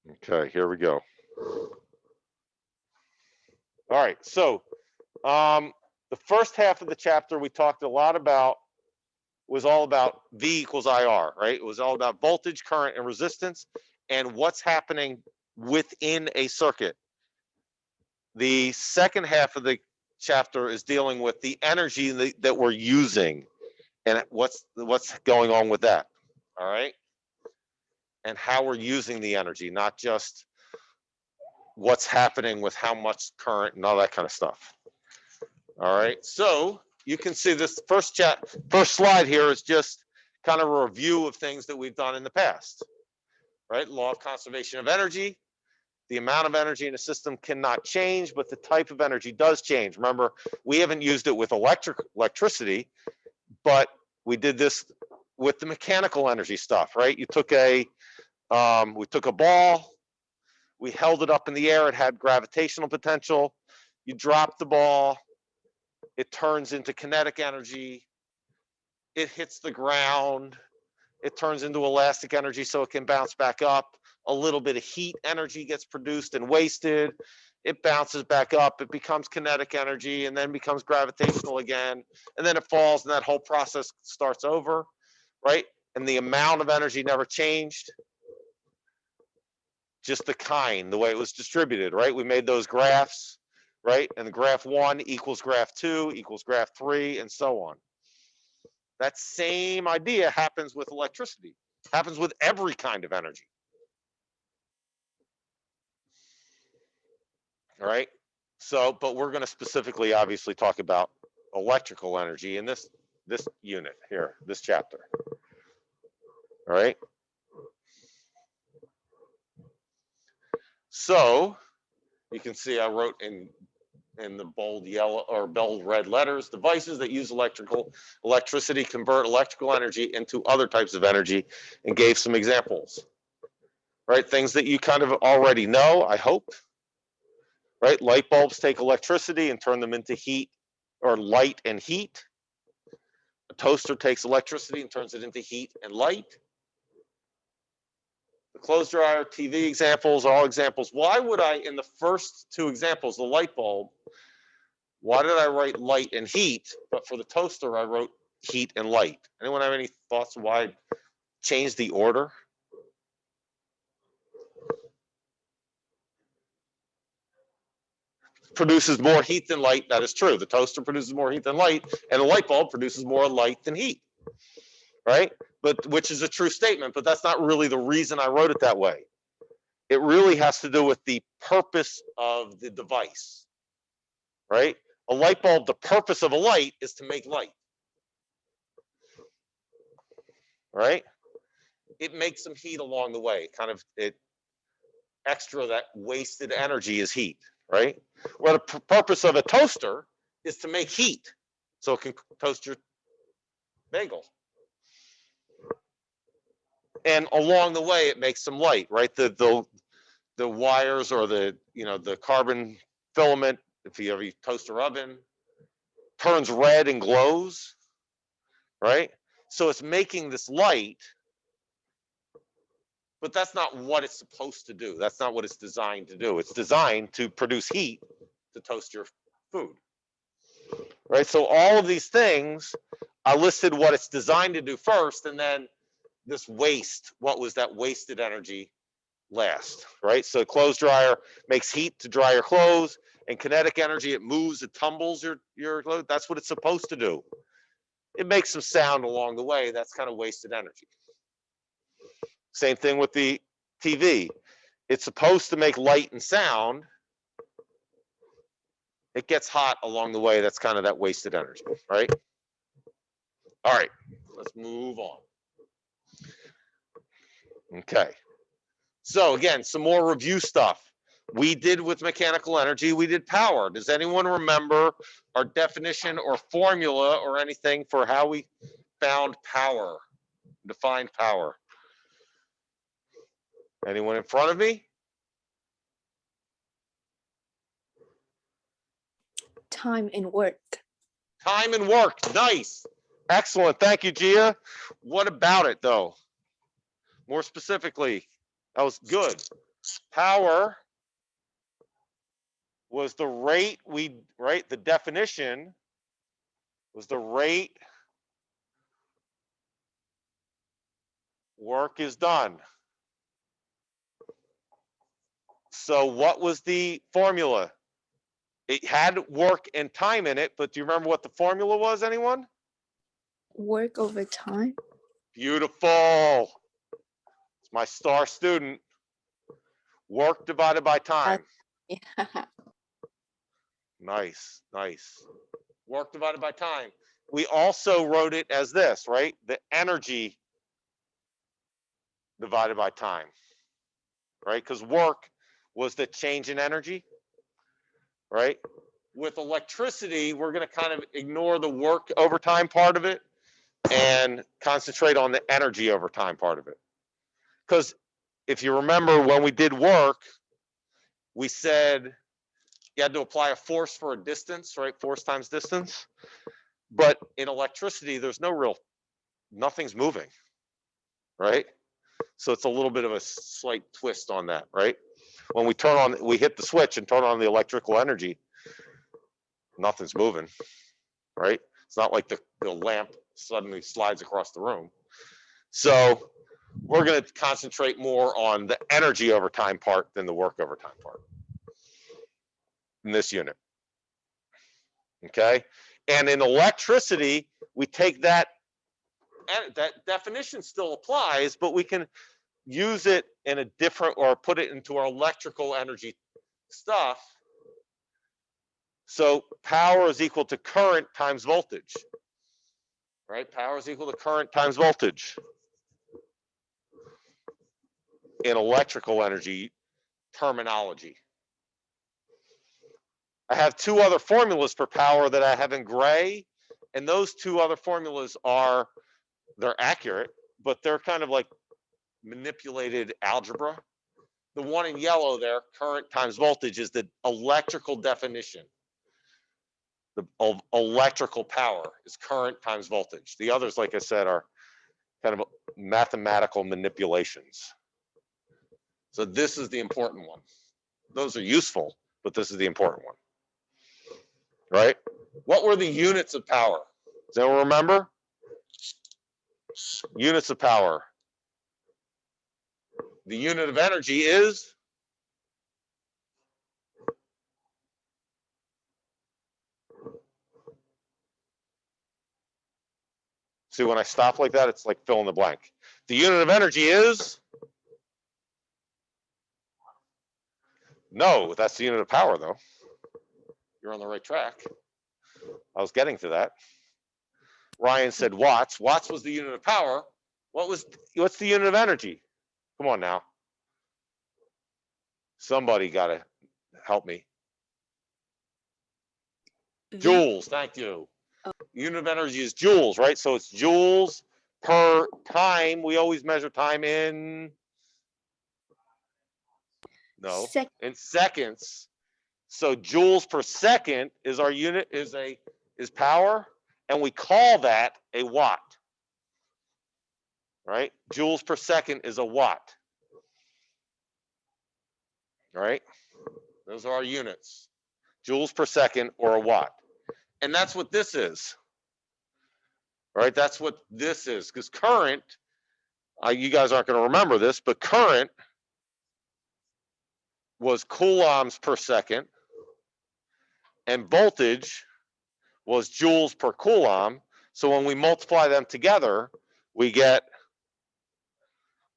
Okay, here we go. All right, so the first half of the chapter we talked a lot about was all about V equals IR, right? It was all about voltage, current, and resistance, and what's happening within a circuit. The second half of the chapter is dealing with the energy that we're using and what's going on with that. All right, and how we're using the energy, not just what's happening with how much current and all that kind of stuff. All right, so you can see this first slide here is just kind of a review of things that we've done in the past, right? Law of conservation of energy. The amount of energy in a system cannot change, but the type of energy does change. Remember, we haven't used it with electricity, but we did this with the mechanical energy stuff, right? You took we took a ball, we held it up in the air, it had gravitational potential. You drop the ball, it turns into kinetic energy, it hits the ground, it turns into elastic energy so it can bounce back up. A little bit of heat energy gets produced and wasted. It bounces back up, it becomes kinetic energy and then becomes gravitational again. And then it falls and that whole process starts over, right? And the amount of energy never changed, just the kind, the way it was distributed, right? We made those graphs, right? And the graph 1 equals graph 2 equals graph 3 and so on. That same idea happens with electricity, happens with every kind of energy. All right. So, but we're going to specifically, obviously, talk about electrical energy in this unit here, this chapter. All right. So you can see I wrote in the bold yellow or bold red letters, devices that use electricity convert electrical energy into other types of energy, and gave some examples. Right, things that you kind of already know, I hope. Right, light bulbs take electricity and turn them into heat or light and heat. A toaster takes electricity and turns it into heat and light. The clothes dryer, TV examples, all examples. Why would I, in the first two examples, the light bulb, why did I write light and heat? But for the toaster, I wrote heat and light. Anyone have any thoughts why I changed the order? Produces more heat than light. That is true. The toaster produces more heat than light, and the light bulb produces more light than heat. Right? But which is a true statement, but that's not really the reason I wrote it that way. It really has to do with the purpose of the device. Right? A light bulb, the purpose of a light is to make light. Right? It makes some heat along the way. Kind of it extra that wasted energy is heat, right? Well, the purpose of a toaster is to make heat so it can toast your bagel. And along the way, it makes some light, right? The wires or the carbon filament, if you have a toaster oven, turns red and glows, right? So it's making this light, but that's not what it's supposed to do. That's not what it's designed to do. It's designed to produce heat to toast your food, right? So all of these things, I listed what it's designed to do first, and then this waste, what was that wasted energy last, right? So clothes dryer makes heat to dry your clothes, and kinetic energy, it moves, it tumbles your clothes. That's what it's supposed to do. It makes some sound along the way. That's kind of wasted energy. Same thing with the TV. It's supposed to make light and sound. It gets hot along the way. That's kind of that wasted energy, right? All right, let's move on. Okay. So again, some more review stuff. We did with mechanical energy, we did power. Does anyone remember our definition or formula or anything for how we found power, defined power? Anyone in front of me? Time and work. Time and work, nice. Excellent, thank you, Gia. What about it though? More specifically, that was good. Power was the rate the definition was the rate work is done. So what was the formula? It had work and time in it, but do you remember what the formula was, anyone? Work over time. Beautiful. It's my star student. Work divided by time. Yeah. Nice, nice. Work divided by time. We also wrote it as this, right? The energy divided by time, right? Because work was the change in energy, right? With electricity, we're going to kind of ignore the work over time part of it and concentrate on the energy over time part of it. Because if you remember when we did work, we said you had to apply a force for a distance, right? Force times distance. But in electricity, there's nothing's moving, right? So it's a little bit of a slight twist on that, right? When we hit the switch and turn on the electrical energy, nothing's moving, right? It's not like the lamp suddenly slides across the room. So we're going to concentrate more on the energy over time part than the work over time part in this unit. Okay. And in electricity, we take that definition still applies, but we can use it in a different, or put it into our electrical energy stuff. So power is equal to current times voltage, right? Power is equal to current times voltage in electrical energy terminology. I have two other formulas for power that I have in gray, and those two other formulas they're accurate, but they're kind of like manipulated algebra. The one in yellow there, current times voltage, is the electrical definition. The electrical power is current times voltage. The others, like I said, are kind of mathematical manipulations. So this is the important one. Those are useful, but this is the important one. Right? What were the units of power? Does anyone remember? Units of power. The unit of energy is? See, when I stop like that, it's like fill in the blank. The unit of energy is? No, that's the unit of power, though. You're on the right track. I was getting to that. Ryan said watts. Watts was the unit of power. What's the unit of energy? Come on now. Somebody got to help me. Joules, thank you. Unit of energy is joules, right? So it's joules per time. We always measure time in in seconds. So joules per second is our unit, is power, and we call that a watt. Right? Joules per second is a watt. Right? Those are our units. Joules per second or a watt. And that's what this is. Right? That's what this is. Because current, you guys aren't going to remember this, but current was coulombs per second, and voltage was joules per coulomb. So when we multiply them together, we get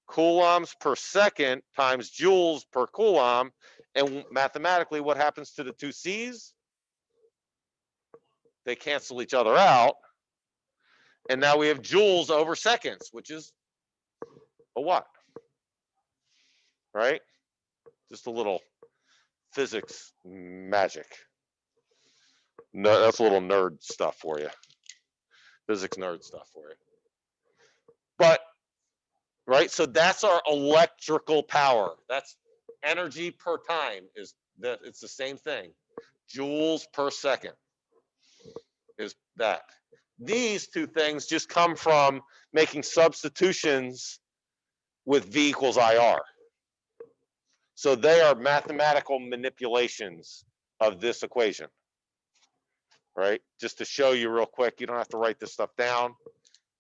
coulombs per second times joules per coulomb. And mathematically, what happens to the two C's? They cancel each other out. And now we have joules over seconds, which is a watt. Right? Just a little physics magic. No, that's a little nerd stuff for you. Physics nerd stuff for you. But, right, so that's our electrical power. That's energy per time. It's the same thing. Joules per second is that. These two things just come from making substitutions with V equals IR. So they are mathematical manipulations of this equation, right? Just to show you real quick, you don't have to write this stuff down.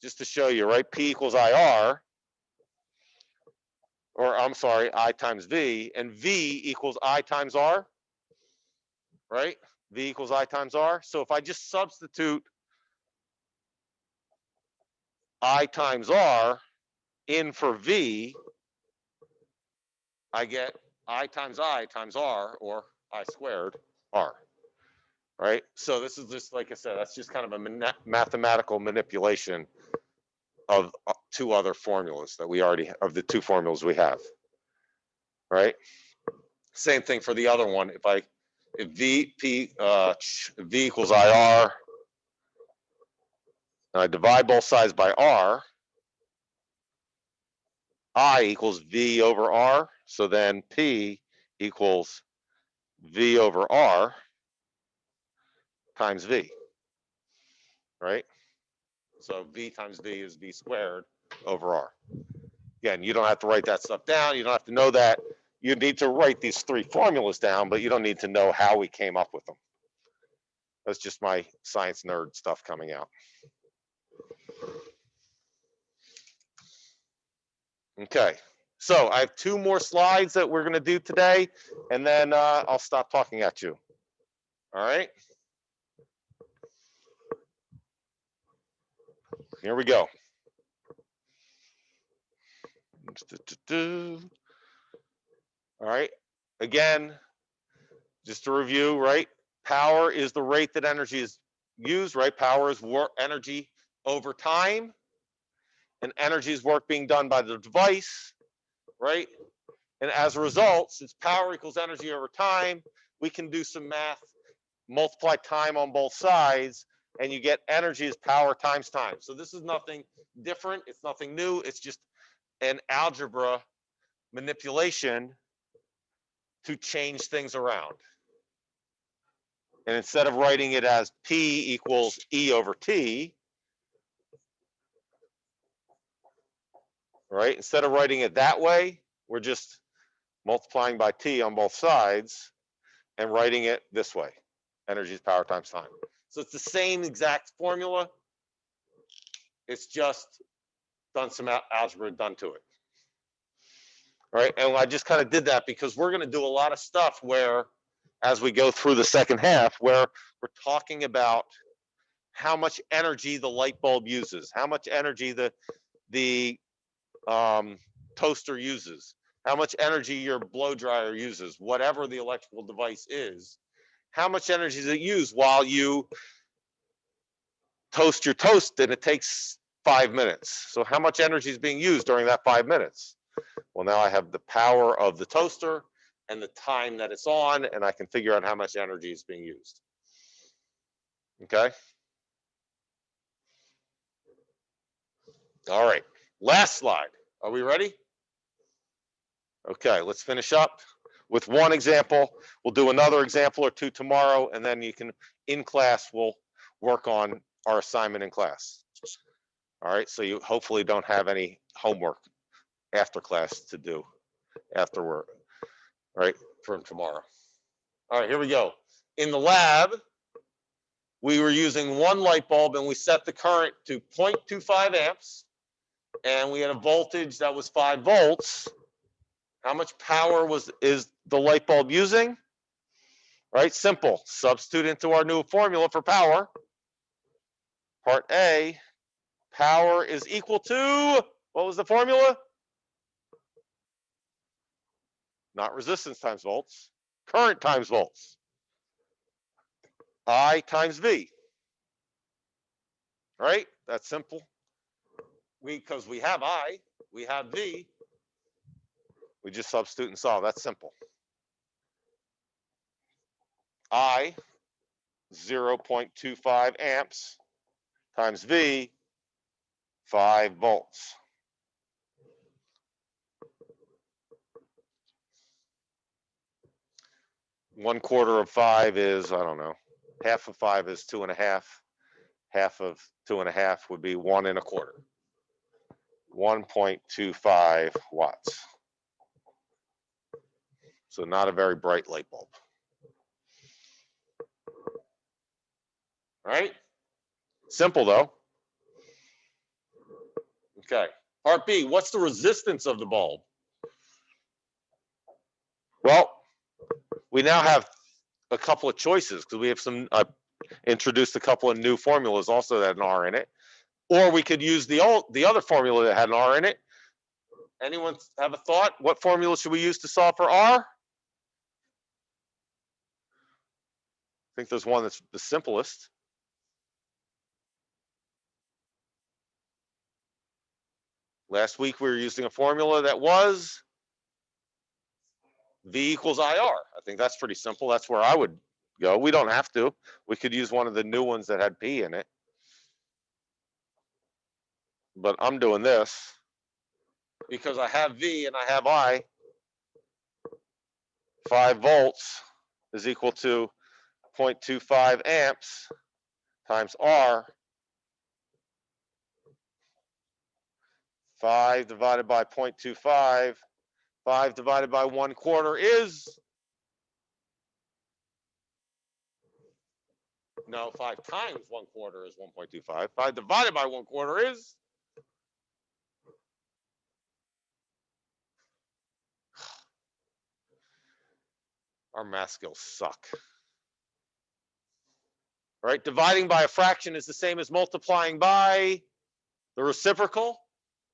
Just to show you, right? P equals IR, or I'm sorry, I times V, and V equals I times R, right? V equals I times R. So if I just substitute I times R in for V, I get I times R, or I squared R, right? So this is just, like I said, that's just kind of a mathematical manipulation of two other formulas that we already, of the two formulas we have, right? Same thing for the other one. If V equals IR, and I divide both sides by R, I equals V over R. So then P equals V over R times V, right? So V times V is V squared over R. Again, you don't have to write that stuff down. You don't have to know that. You need to write these three formulas down, but you don't need to know how we came up with them. That's just my science nerd stuff coming out. Okay, so I have two more slides that we're going to do today, and then I'll stop talking at you. All right. Here we go. All right. Again, just to review, right? Power is the rate that energy is used, right? Power is energy over time, and energy is work being done by the device, right? And as a result, since power equals energy over time, we can do some math, multiply time on both sides, and you get energy as power times time. So this is nothing different. It's nothing new. It's just an algebra manipulation to change things around. And instead of writing it as P equals E over T, right? Instead of writing it that way, we're just multiplying by T on both sides and writing it this way. Energy is power times time. So it's the same exact formula. It's just done some algebra done to it. All right, and I just kind of did that because we're going to do a lot of stuff where, as we go through the second half, where we're talking about how much energy the light bulb uses, how much energy the toaster uses, how much energy your blow dryer uses, whatever the electrical device is, how much energy does it use while you toast your toast, and it takes 5 minutes. So how much energy is being used during that 5 minutes? Well, now I have the power of the toaster and the time that it's on, and I can figure out how much energy is being used. Okay. All right, last slide. Are we ready? Okay, let's finish up with one example. We'll do another example or two tomorrow, and then you can, in class, we'll work on our assignment in class. All right, so you hopefully don't have any homework after class to do after work, right, from tomorrow. All right, here we go. In the lab, we were using one light bulb, and we set the current to 0.25 amps, and we had a voltage that was 5 volts. How much power is the light bulb using? Right, simple. Substitute into our new formula for power. Part A, power is equal to, what was the formula? Not resistance times volts, current times volts. I times V. Right? That's simple. Because we have I, we have V. We just substitute and solve. That's simple. I, 0.25 amps times V, 5 volts. One quarter of 5 is, I don't know, half of 5 is 2.5. Half of 2.5 would be 1 1/4. 1.25 watts. So not a very bright light bulb. All right. Simple though. Okay. Part B, what's the resistance of the bulb? Well, we now have a couple of choices because we have some introduced a couple of new formulas also that had an R in it. Or we could use the other formula that had an R in it. Anyone have a thought? What formula should we use to solve for R? I think there's one that's the simplest. Last week we were using a formula that was V equals IR. I think that's pretty simple. That's where I would go. We don't have to. We could use one of the new ones that had P in it. But I'm doing this because I have V and I have I. 5 volts is equal to 0.25 amps times R. 5 divided by 0.25. 5 divided by 1/4 is, no, 5 times 1/4 is 1.25. 5 divided by 1/4 is, our math skills suck. Right? Dividing by a fraction is the same as multiplying by the reciprocal.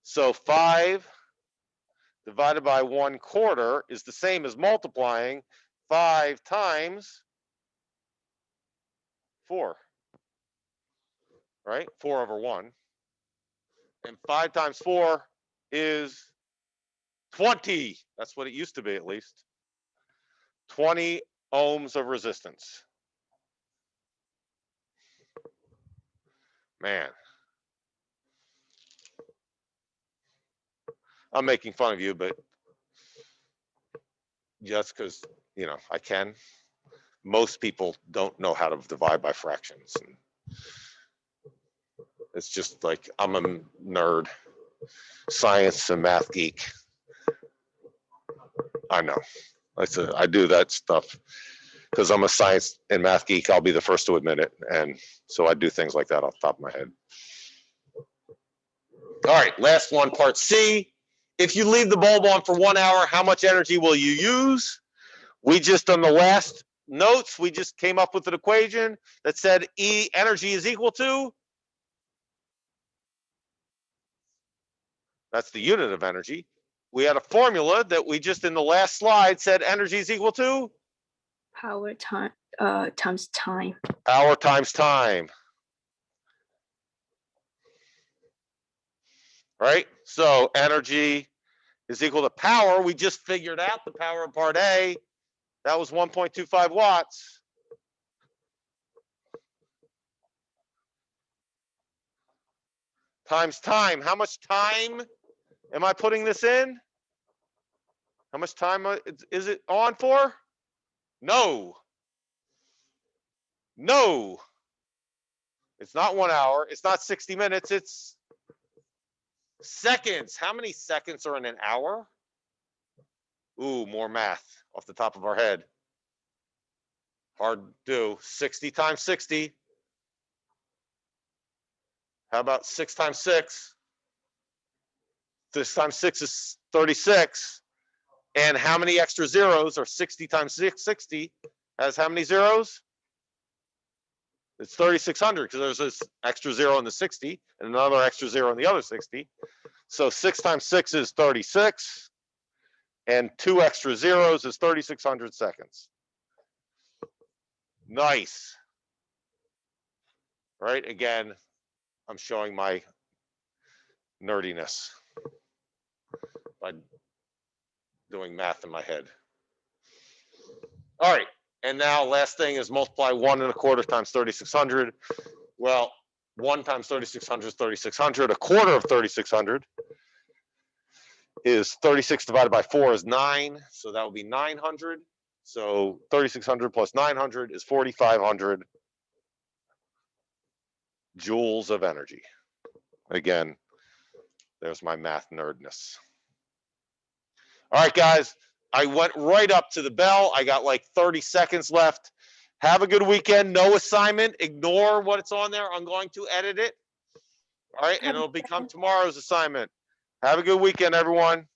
So 5 divided by 1/4 is the same as multiplying 5 times 4. Right? 4 over 1. And 5 times 4 is 20. That's what it used to be, at least. 20 ohms of resistance. Man. I'm making fun of you, but just because, you know, I can. Most people don't know how to divide by fractions. And it's just like, I'm a nerd, science and math geek. I know. I do that stuff because I'm a science and math geek. I'll be the first to admit it. And so I do things like that off the top of my head. All right, last one, part C. If you leave the bulb on for 1 hour, how much energy will you use? We just, on the last notes, we just came up with an equation that said E energy is equal to, that's the unit of energy. We had a formula that we just in the last slide said energy is equal to Power times time. Power times time. Right? So energy is equal to power. We just figured out the power of part A. That was 1.25 watts. Times time. How much time am I putting this in? How much time is it on for? No. No. It's not 1 hour. It's not 60 minutes. It's seconds. How many seconds are in an hour? Ooh, more math off the top of our head. Hard to do. 60 times 60. How about 6 times 6? 6 times 6 is 36. And how many extra zeros are 60 times 6? 60 has how many zeros? It's 3,600 because there's this extra zero in the 60 and another extra zero in the other 60. So 6 times 6 is 36. And 2 extra zeros is 3,600 seconds. Nice. Right? Again, I'm showing my nerdiness by doing math in my head. All right. And now last thing is multiply 1 1/4 times 3,600. Well, 1 times 3,600 is 3,600. 1/4 of 3,600 is 36 divided by 4 is 9. So that would be 900. So 3,600 plus 900 is 4,500 joules of energy. Again, there's my math nerdness. All right, guys, I went right up to the bell. I got like 30 seconds left. Have a good weekend. No assignment. Ignore what's on there. I'm going to edit it. All right. And Have a it'll become tomorrow's assignment. Have a good weekend, everyone.